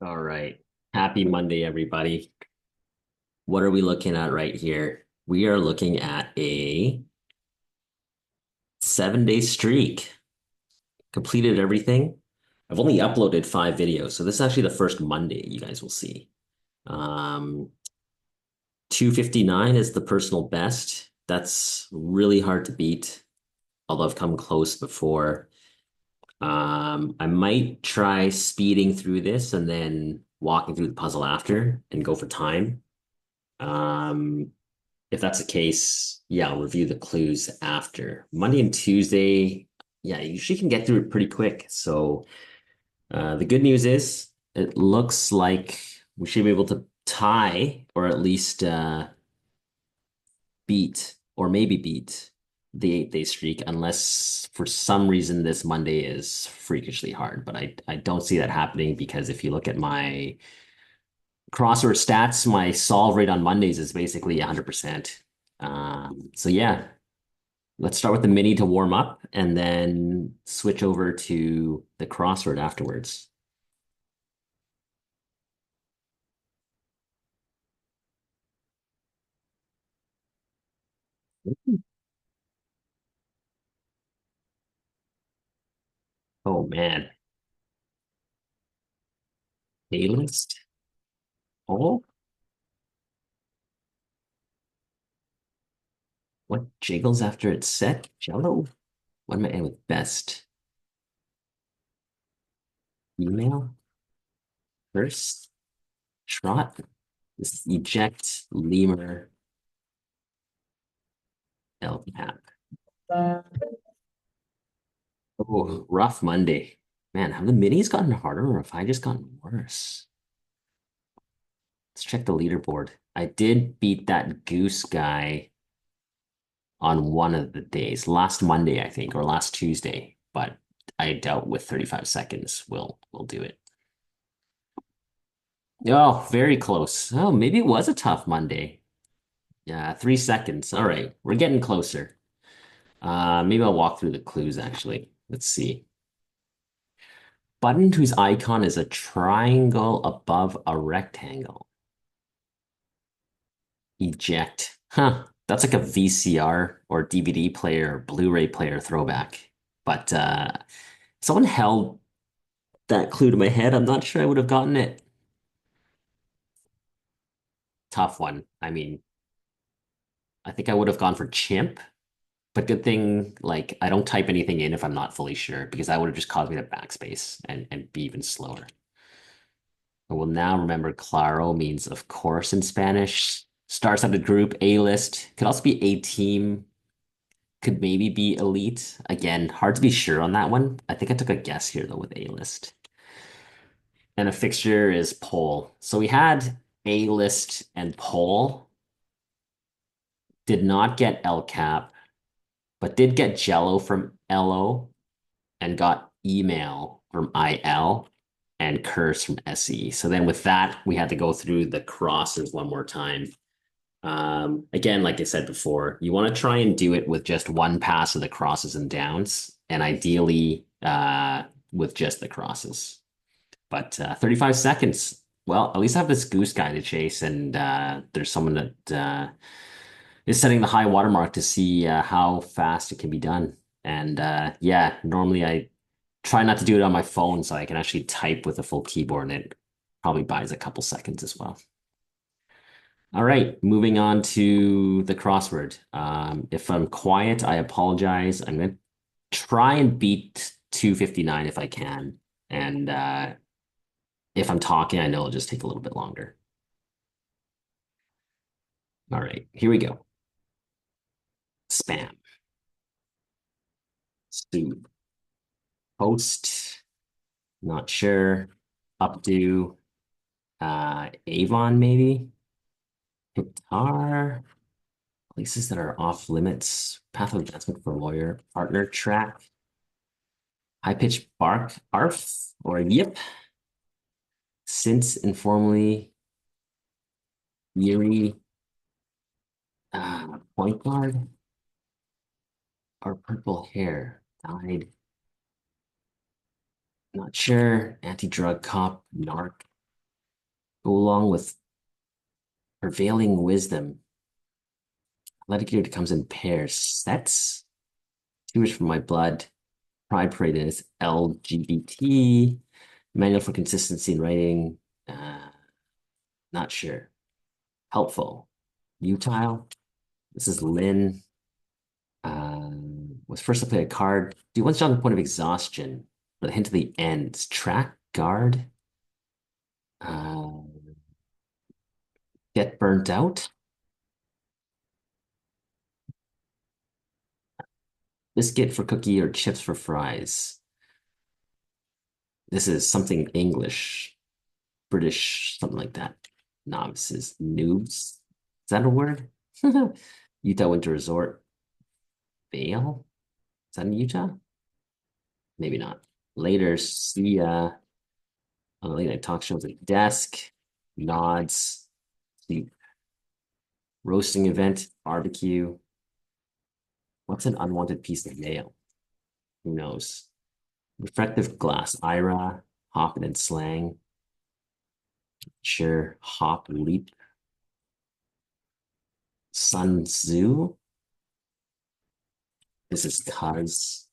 All right. Happy Monday, everybody. What are we looking at right here? We are looking at a 7-day streak. Completed everything. I've only uploaded 5 videos, so this is actually the first Monday you guys will see. Um, 259 is the personal best. That's really hard to beat, although I've come close before. I might try speeding through this and then walking through the puzzle after and go for time. Um, if that's the case, yeah, I'll review the clues after. Monday and Tuesday, yeah, you usually can get through it pretty quick. So the good news is it looks like we should be able to tie or at least beat or maybe beat the 8-day streak unless for some reason this Monday is freakishly hard. But I don't see that happening because if you look at my crossword stats, my solve rate on Mondays is basically 100%. So yeah, let's start with the mini to warm up and then switch over to the crossword afterwards. Oh man, A-list. Oh, what jiggles after it's set? Jello? What am I in with best? Email? First? Trot? This eject, lemur, El Cap. Oh, rough Monday. Man, have the minis gotten harder or have I just gotten worse? Let's check the leaderboard. I did beat that goose guy on one of the days, last Monday, I think, or last Tuesday, but I doubt with 35 seconds we'll do it. Oh, very close. Oh, maybe it was a tough Monday. Yeah, 3 seconds. All right, we're getting closer. Maybe I'll walk through the clues actually. Let's see. Button whose icon is a triangle above a rectangle. Eject. Huh. That's like a VCR or DVD player, Blu-ray player throwback. But someone held that clue to my head. I'm not sure I would have gotten it. Tough one. I mean, I think I would have gone for chimp, but good thing like I don't type anything in if I'm not fully sure because that would have just caused me to backspace and be even slower. I will now remember claro means of course in Spanish. Star-studded group, A-list. Could also be A team. Could maybe be elite. Again, hard to be sure on that one. I think I took a guess here though with A-list. And a fixture is pole. So we had A-list and pole. Did not get L cap, but did get Jello from LO and got email from IL and curse from SE. So then with that, we had to go through the crosses one more time. Again, like I said before, you want to try and do it with just one pass of the crosses and downs, and ideally with just the crosses. But 35 seconds. Well, at least I have this goose guy to chase, and there's someone that is setting the high watermark to see how fast it can be done. And yeah, normally I try not to do it on my phone so I can actually type with a full keyboard, and it probably buys a couple seconds as well. All right, moving on to the crossword. If I'm quiet, I apologize. I'm going to try and beat 259 if I can. And if I'm talking, I know it'll just take a little bit longer. All right, here we go. Spam, Sue, host, not sure, updo, Avon maybe, guitar, places that are off limits, path of advancement for lawyer, partner track, high pitched bark, arf, or yip. Since informally Yuri point guard or purple hair died. Not sure. Anti-drug cop, narc. Go along with prevailing wisdom. Athletic unit comes in pairs. Sets. Too much for my blood. Pride Parade is LGBT. Manual for consistency in writing. Uh, Not sure. Helpful. Utile. This is Lynn. Was first to play a card. Do once on the point of exhaustion. With a hint to the end. Track guard. Uh, get burnt out. Biscuit for cookie or chips for fries. This is something English, British, something like that. Novices, noobs. Is that a word? Utah Winter Resort. Vale? Is that in Utah? Maybe not. Later, see ya. On the late night talk shows like desk, nods, sleep, roasting event, barbecue. What's an unwanted piece of mail? Who knows? Reflective glass, Ira, hopping and slang. Sure, hop, leap, Sun Tzu. This is cuz.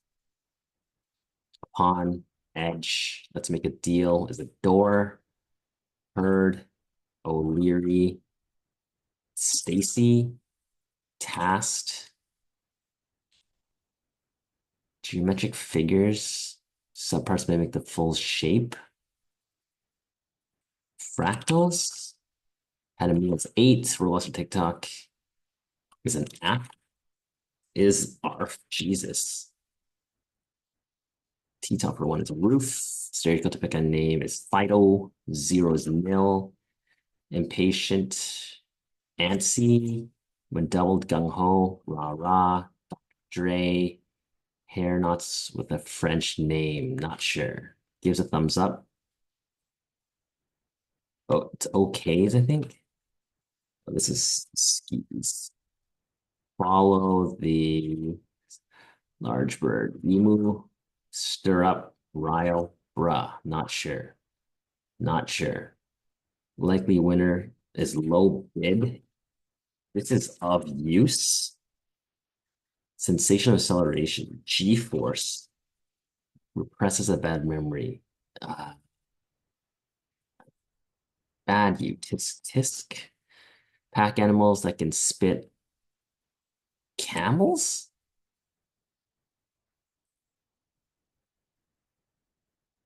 Pawn, edge. Let's make a deal. Is a door. Heard, O'Leary, Stacy, tasked. Geometric figures. Subparts mimic the full shape. Fractals. Had a meal as 8. We're watching TikTok. Is an app. Is ARF. Jesus. T-top for 1 is a roof. Stereotypic name is Fido. 0 is nil. Impatient. Antsy. When doubled, gung ho. Rah rah. Dre. Hair knots with a French name. Not sure. Gives a thumbs up. Oh, it's okays, I think. Oh, this is skis. Follow the large bird. Emu. Stir up. Rile. Bruh. Not sure. Not sure. Likely winner is low bid. This is of use. Sensation of acceleration. G-force. Represses a bad memory. Uh, Bad you. Tisk tisk. Pack animals that can spit. Camels?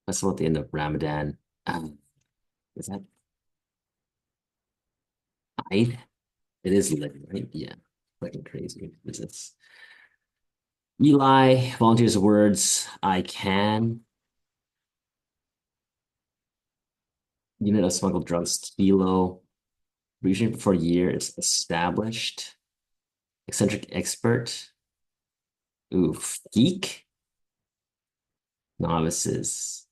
Festival at the end of Ramadan. Is that Eid? It is lit, right? Yeah. Fucking crazy. Is this Eli volunteers words. I can. Unit of smuggled drugs. Kilo. Region for a year is established. Eccentric expert. Ooh, geek. Novices.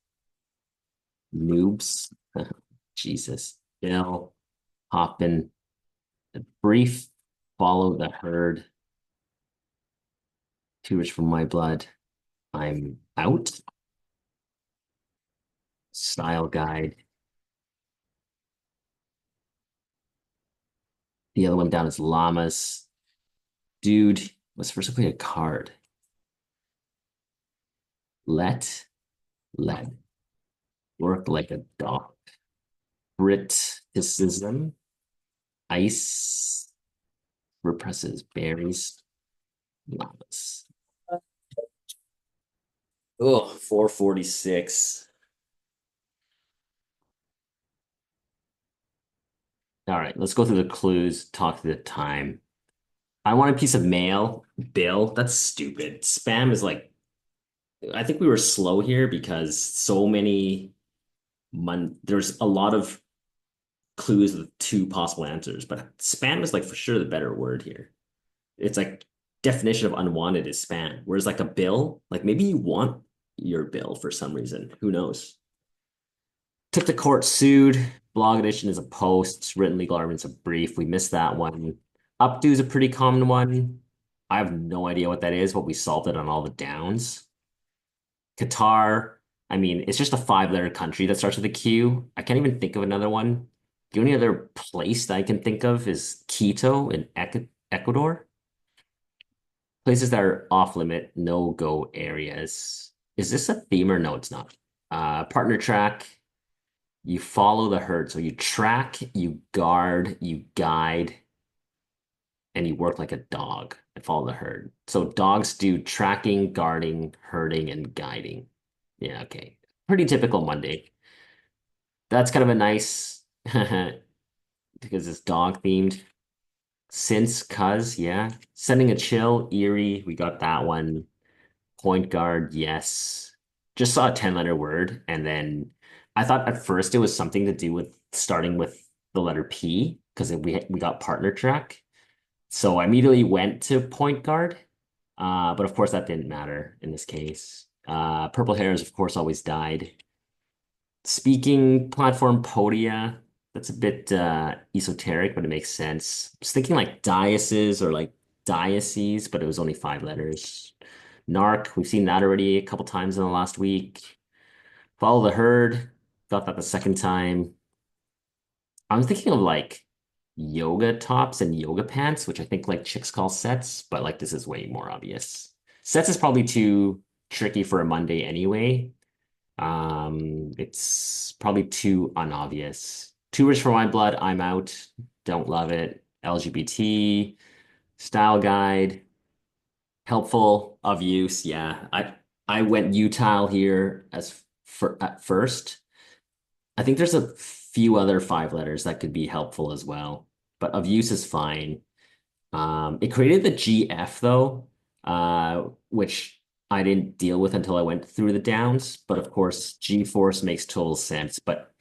Noobs. Jesus. Bill. Hoppin. Brief. Follow the herd. Too rich for my blood. I'm out. Style guide. The other one down is llamas. Dude, let's first play a card. Let work like a dog. Briticism. Ice represses berries. Llamas. Oh, 446. All right, let's go through the clues, talk through the time. I want a piece of mail. Bill, that's stupid. Spam is like, I think we were slow here because so many there's a lot of clues with two possible answers, but spam is like for sure the better word here. It's like definition of unwanted is spam. Whereas like a bill, like maybe you want your bill for some reason. Who knows? Took the court, sued. Blog edition is a post. Written legal arguments a brief. We missed that one. Updo is a pretty common one. I have no idea what that is, but we solved it on all the downs. Qatar, I mean, it's just a 5-letter country that starts with a Q. I can't even think of another one. The only other place that I can think of is Quito in Ecuador. Places that are off limit, no go areas. Is this a theme or no? It's not. Partner track. You follow the herd. So you track, you guard, you guide, and you work like a dog and follow the herd. So dogs do tracking, guarding, herding, and guiding. Yeah, okay. Pretty typical Monday. That's kind of a nice because it's dog themed. Since, cuz, yeah. Sending a chill, eerie. We got that one. Point guard, yes. Just saw a 10-letter word, and then I thought at first it was something to do with starting with the letter P because we got partner track. So I immediately went to point guard. But of course that didn't matter in this case. Purple hairs, of course, always died. Speaking platform podia, that's a bit esoteric, but it makes sense. I was thinking like diocese or like diocese, but it was only 5 letters. Narc, we've seen that already a couple times in the last week. Follow the herd, got that the second time. I'm thinking of like yoga tops and yoga pants, which I think like chicks call sets, but like this is way more obvious. Sets is probably too tricky for a Monday anyway. It's probably too unobvious. Too rich for my blood, I'm out. Don't love it. LGBT, style guide, helpful, of use. Yeah, I went utile here as for at first. I think there's a few other 5 letters that could be helpful as well, but of use is fine. It created the GF though, which I didn't deal with until I went through the downs. But of course, G-force makes total sense. But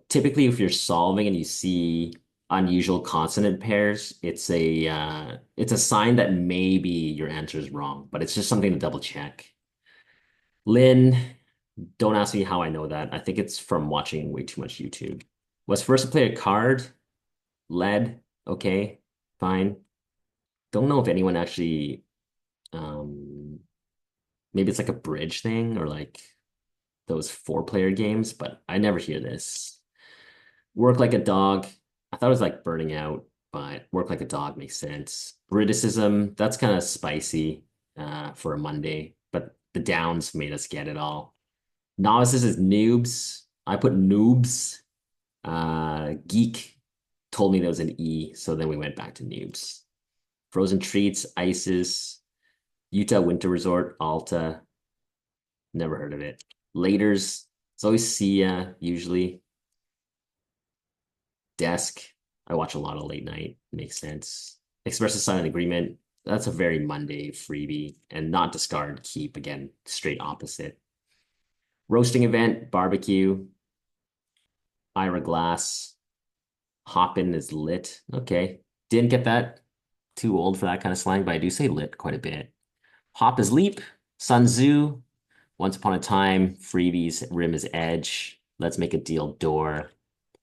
typically if you're solving and you see unusual consonant pairs, it's a sign that maybe your answer is wrong, but it's just something to double check. Lynn, don't ask me how I know that. I think it's from watching way too much YouTube. Was first to play a card, lead, okay, fine. Don't know if anyone actually um maybe it's like a bridge thing or like those 4-player games, but I never hear this. Work like a dog. I thought it was like burning out, but work like a dog makes sense. Briticism, that's kind of spicy for a Monday, but the downs made us get it all. Novices is noobs. I put noobs. Geek told me there was an E, so then we went back to noobs. Frozen treats, ices. Utah Winter Resort, Alta, never heard of it. Laters, it's always Sia, usually. Desk, I watch a lot of late night, makes sense. Express a silent agreement, that's a very Monday freebie. And not discard, keep, again, straight opposite. Roasting event, barbecue, Ira Glass, Hoppin is lit. Okay, didn't get that. Too old for that kind of slang, but I do say lit quite a bit. Hop is leap, Sun Tzu, once Upon a Time, freebies, rim is edge. Let's make a deal door.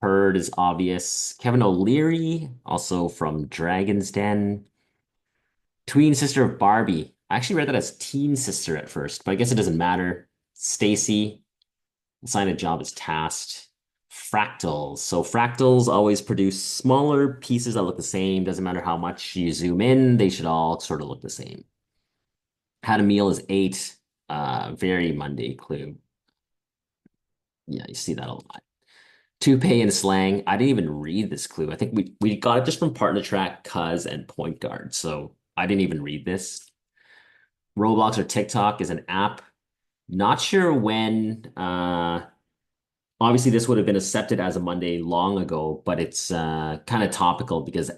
Herd is obvious. Kevin O'Leary, also from Dragon's Den. Tween sister of Barbie. I actually read that as teen sister at first, but I guess it doesn't matter. Stacy, assign a job as tasked. Fractals. So fractals always produce smaller pieces that look the same. Doesn't matter how much you zoom in, they should all sort of look the same. Had a meal is 8. Very Monday clue. Yeah, you see that a lot. Toupee and slang. I didn't even read this clue. I think we got it just from partner track, cuz, and point guard. So I didn't even read this. Roblox or TikTok is an app. Not sure when. Obviously, this would have been accepted as a Monday long ago, but it's kind of topical because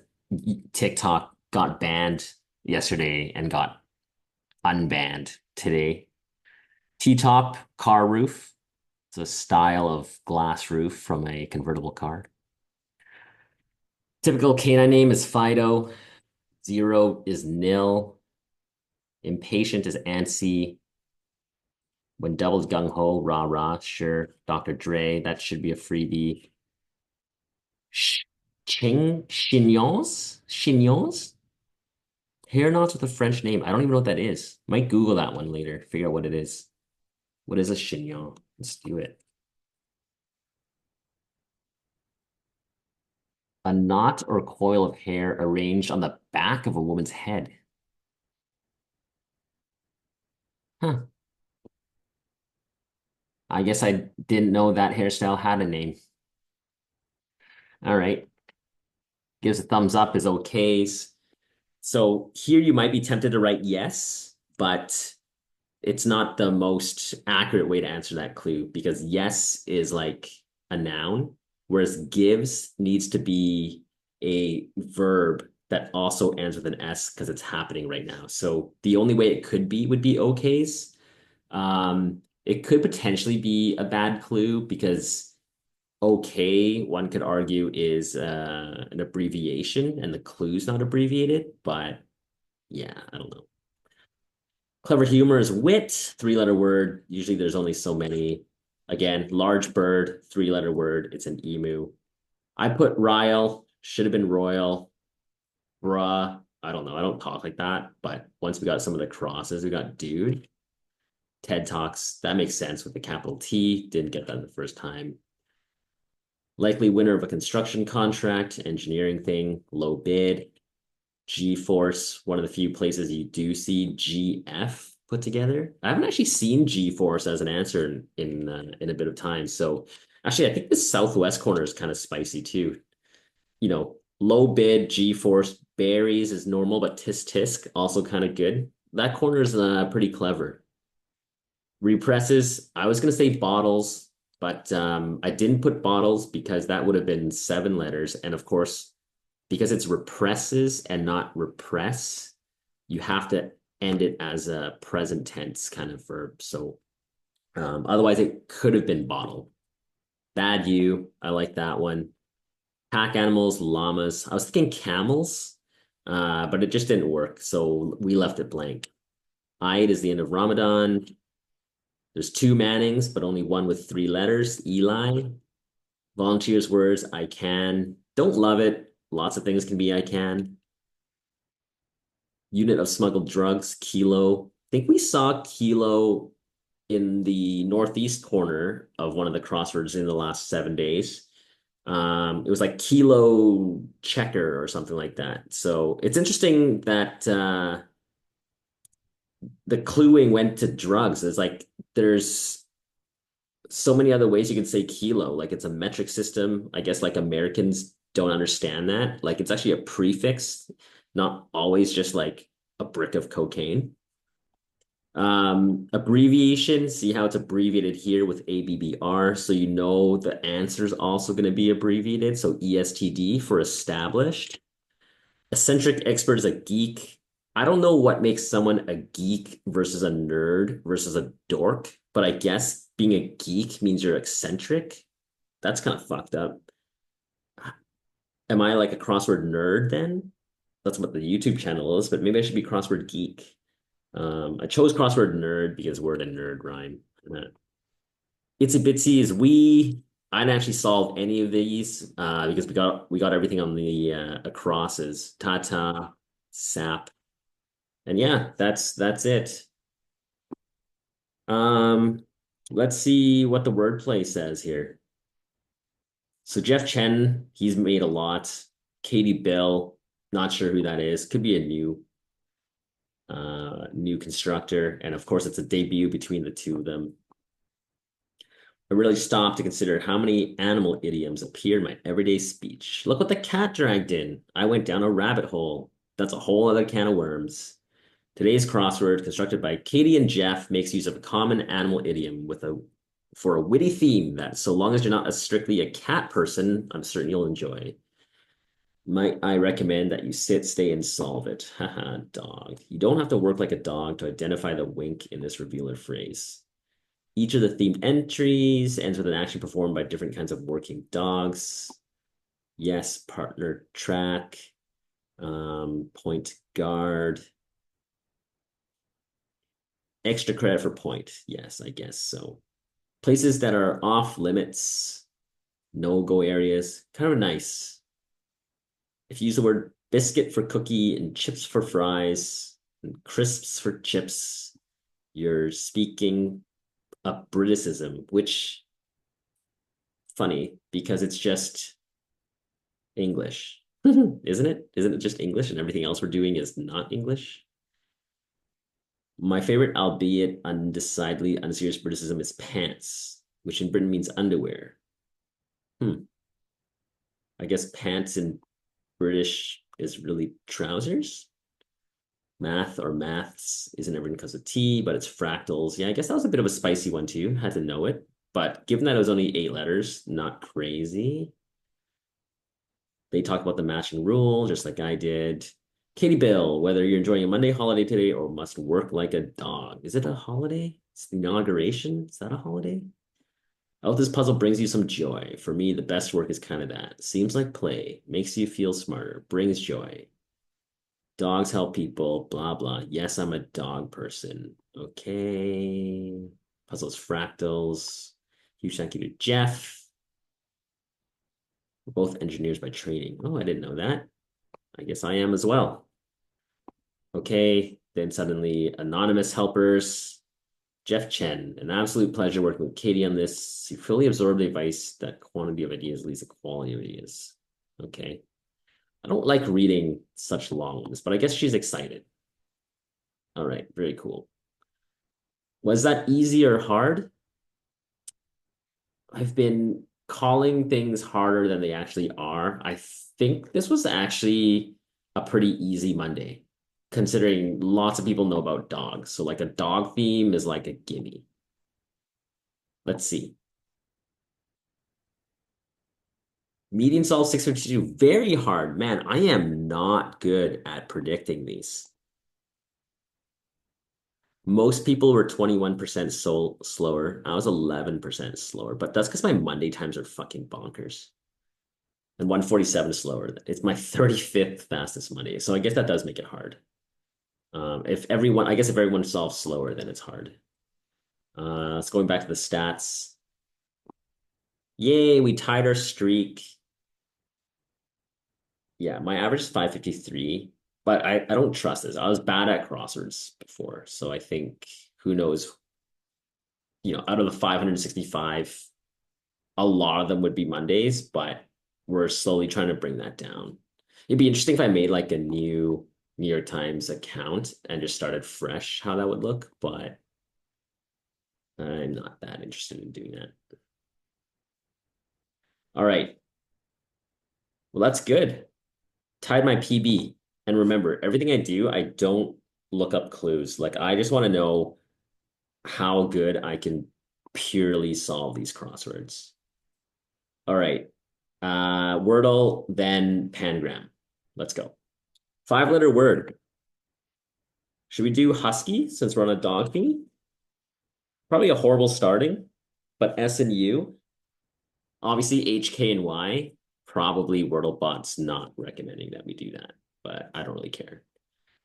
TikTok got banned yesterday and got unbanned today. T-top, car roof. It's a style of glass roof from a convertible car. Typical canine name is Fido. Zero is nil. Impatient is antsy. When doubled gung ho, rah rah. Sure. Dr. Dre, that should be a freebie. Chignons? Chignons? Hair knots with a French name. I don't even know what that is. Might Google that one later, figure out what it is. What is a chignon? Let's do it. A knot or coil of hair arranged on the back of a woman's head. Huh. I guess I didn't know that hairstyle had a name. All right. Gives a thumbs up is okays. So here you might be tempted to write yes, but it's not the most accurate way to answer that clue because yes is like a noun, whereas gives needs to be a verb that also ends with an S because it's happening right now. So the only way it could be would be okays. It could potentially be a bad clue because okay, one could argue is an abbreviation and the clue's not abbreviated, but yeah, I don't know. Clever humor is wit, three-letter word. Usually there's only so many. Again, large bird, three-letter word. It's an emu. I put Ryle, should have been royal. Bruh, I don't know. I don't talk like that. But once we got some of the crosses, we got dude. TED Talks. That makes sense with the capital T. Didn't get that the first time. Likely winner of a construction contract, engineering thing, low bid. G-force, one of the few places you do see GF put together. I haven't actually seen G-force as an answer in a bit of time. So actually, I think the southwest corner is kind of spicy too. Low bid, G-force, berries is normal, but tisk tisk also kind of good. That corner is pretty clever. Represses, I was gonna say bottles, but I didn't put bottles because that would have been 7 letters, and of course because it's represses and not repress, you have to end it as a present tense kind of verb. So otherwise, it could have been bottle. Bad you. I like that one. Pack animals, llamas. I was thinking camels, but it just didn't work. So we left it blank. Eid is the end of Ramadan. There's 2 Mannings, but only one with 3 letters. Eli. Volunteers words, I can. Don't love it. Lots of things can be I can. Unit of smuggled drugs, kilo. I think we saw kilo in the northeast corner of one of the crosswords in the last 7 days. It was like kilo checker or something like that. So it's interesting that the cluing went to drugs. It's like there's so many other ways you can say kilo. Like it's a metric system. I guess like Americans don't understand that. Like it's actually a prefix, not always just like a brick of cocaine. Abbreviation, see how it's abbreviated here with ABBR. So you know the answer is also going to be abbreviated. So ESTD for established. Eccentric expert is a geek. I don't know what makes someone a geek versus a nerd versus a dork, but I guess being a geek means you're eccentric. That's kind of fucked up. Am I like a crossword nerd then? That's what the YouTube channel is, but maybe I should be crossword geek. I chose crossword nerd because word and nerd rhyme. Itsy bitsy is we. I didn't actually solve any of these because we got everything on the acrosses. Tata, sap, and yeah, that's it. Um, let's see what the wordplay says here. So Jeff Chen, he's made a lot. Katie Bill, not sure who that is. Could be a new constructor, and of course, it's a debut between the two of them. I really stopped to consider how many animal idioms appear in my everyday speech. Look what the cat dragged in. I went down a rabbit hole. That's a whole other can of worms. Today's crossword, constructed by Katie and Jeff, makes use of a common animal idiom for a witty theme that, so long as you're not strictly a cat person, I'm certain you'll enjoy. Might I recommend that you sit, stay, and solve it? Haha, dog. You don't have to work like a dog to identify the wink in this revealer phrase. Each of the themed entries ends with an action performed by different kinds of working dogs. Yes, partner track, point guard. Extra credit for point. Yes, I guess so. Places that are off limits, no-go areas, kind of nice. If you use the word biscuit for cookie and chips for fries and crisps for chips, you're speaking a Briticism, which funny because it's just English. Isn't it? Isn't it just English and everything else we're doing is not English? My favorite, albeit undecidedly unserious Briticism, is pants, which in Britain means underwear. Hmm. I guess pants in British is really trousers. Math or maths isn't written because of T, but it's fractals. Yeah, I guess that was a bit of a spicy one too. Had to know it. But given that it was only 8 letters, not crazy. They talk about the matching rule, just like I did. Katie Bill, whether you're enjoying a Monday holiday today or must work like a dog. Is it a holiday? It's the inauguration. Is that a holiday? I hope this puzzle brings you some joy. For me, the best work is kind of that. Seems like play, makes you feel smarter, brings joy. Dogs help people, blah, blah. Yes, I'm a dog person. Okay. Puzzles, fractals. Huge thank you to Jeff. We're both engineers by training. Oh, I didn't know that. I guess I am as well. Okay. Then suddenly, anonymous helpers. Jeff Chen, an absolute pleasure working with Katie on this. You fully absorb the advice that quantity of ideas leads to quality of ideas. Okay. I don't like reading such long ones, but I guess she's excited. All right, very cool. Was that easy or hard? I've been calling things harder than they actually are. I think this was actually a pretty easy Monday, considering lots of people know about dogs. So, like, a dog theme is like a gimme. Let's see. Median solve 652, very hard. Man, I am not good at predicting these. Most people were 21% slower. I was 11% slower, but that's because my Monday times are fucking bonkers. And 147 slower. It's my 35th fastest Monday. So I guess that does make it hard. I guess if everyone solves slower, then it's hard. Let's going back to the stats. Yay, we tied our streak. Yeah, my average is 553, but I don't trust this. I was bad at crosswords before, so I think who knows, out of the 565, a lot of them would be Mondays, but we're slowly trying to bring that down. It'd be interesting if I made like a new New York Times account and just started fresh, how that would look, but I'm not that interested in doing that. All right. Well, that's good. Tied my PB. And remember, everything I do, I don't look up clues. Like, I just want to know how good I can purely solve these crosswords. All right. Wordle, then Pangram. Let's go. 5-letter word. Should we do husky since we're on a dog theme? Probably a horrible starting, but S and U. Obviously, H, K, and Y. Probably Wordlebot's not recommending that we do that, but I don't really care.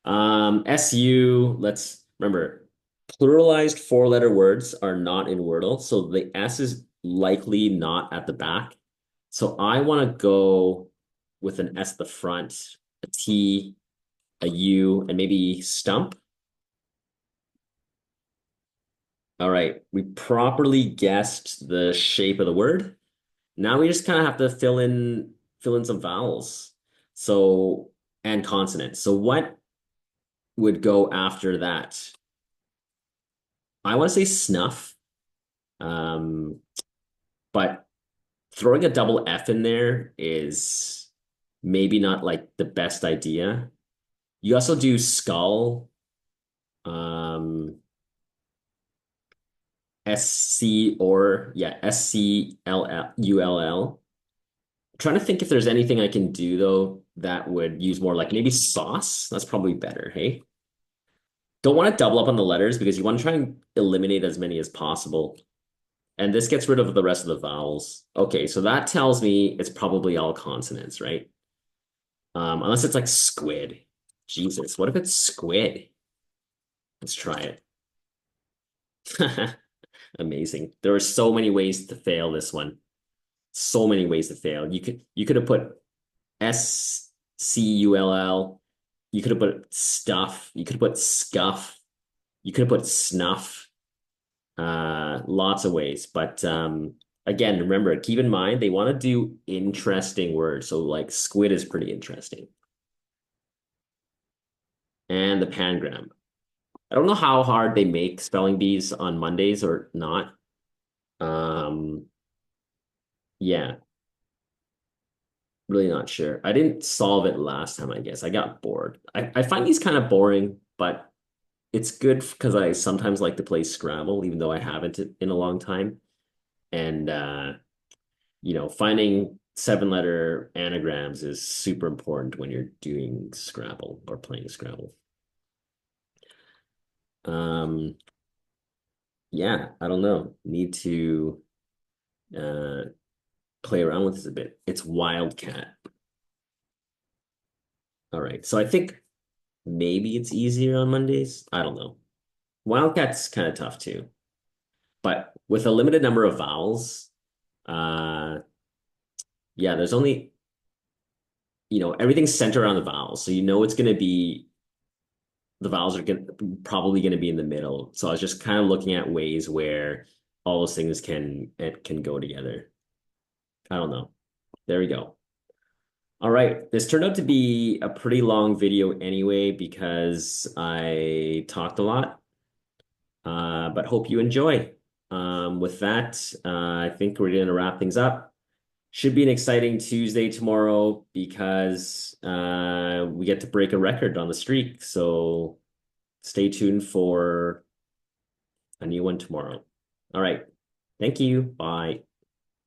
SU, let's remember, pluralized 4-letter words are not in Wordle, so the S is likely not at the back. So I want to go with an S at the front, a T, a U, and maybe stump. All right, we properly guessed the shape of the word. Now we just kind of have to fill in some vowels. So and consonants. So what would go after that? I want to say snuff. Um, but throwing a double F in there is maybe not like the best idea. You also do skull, SC or yeah, SCLULL. Trying to think if there's anything I can do though that would use more like maybe sauce. That's probably better. Hey, don't want to double up on the letters because you want to try and eliminate as many as possible. And this gets rid of the rest of the vowels. Okay, so that tells me it's probably all consonants, right? Unless it's like squid. Jesus, what if it's squid? Let's try it. Amazing. There are so many ways to fail this one. So many ways to fail. You could have put SCULL. You could have put stuff. You could have put scuff. You could have put snuff. Lots of ways. But Again, remember, keep in mind they want to do interesting words. So like squid is pretty interesting. And the pangram. I don't know how hard they make spelling bees on Mondays or not. Um, yeah, really not sure. I didn't solve it last time, I guess. I got bored. I find these kind of boring, but it's good because I sometimes like to play Scrabble, even though I haven't in a long time. And finding seven-letter anagrams is super important when you're doing Scrabble or playing Scrabble. Um, yeah, I don't know. Need to uh play around with this a bit. It's Wildcat. All right. So I think maybe it's easier on Mondays. I don't know. Wildcat's kind of tough too. But with a limited number of vowels, uh yeah, there's only, everything's centered around the vowels. So it's gonna be the vowels are probably gonna be in the middle. So I was just kind of looking at ways where all those things can go together. I don't know. There we go. All right. This turned out to be a pretty long video anyway because I talked a lot. But hope you enjoy. With that, I think we're going to wrap things up. Should be an exciting Tuesday tomorrow because we get to break a record on the streak. So stay tuned for a new one tomorrow. All right. Thank you. Bye.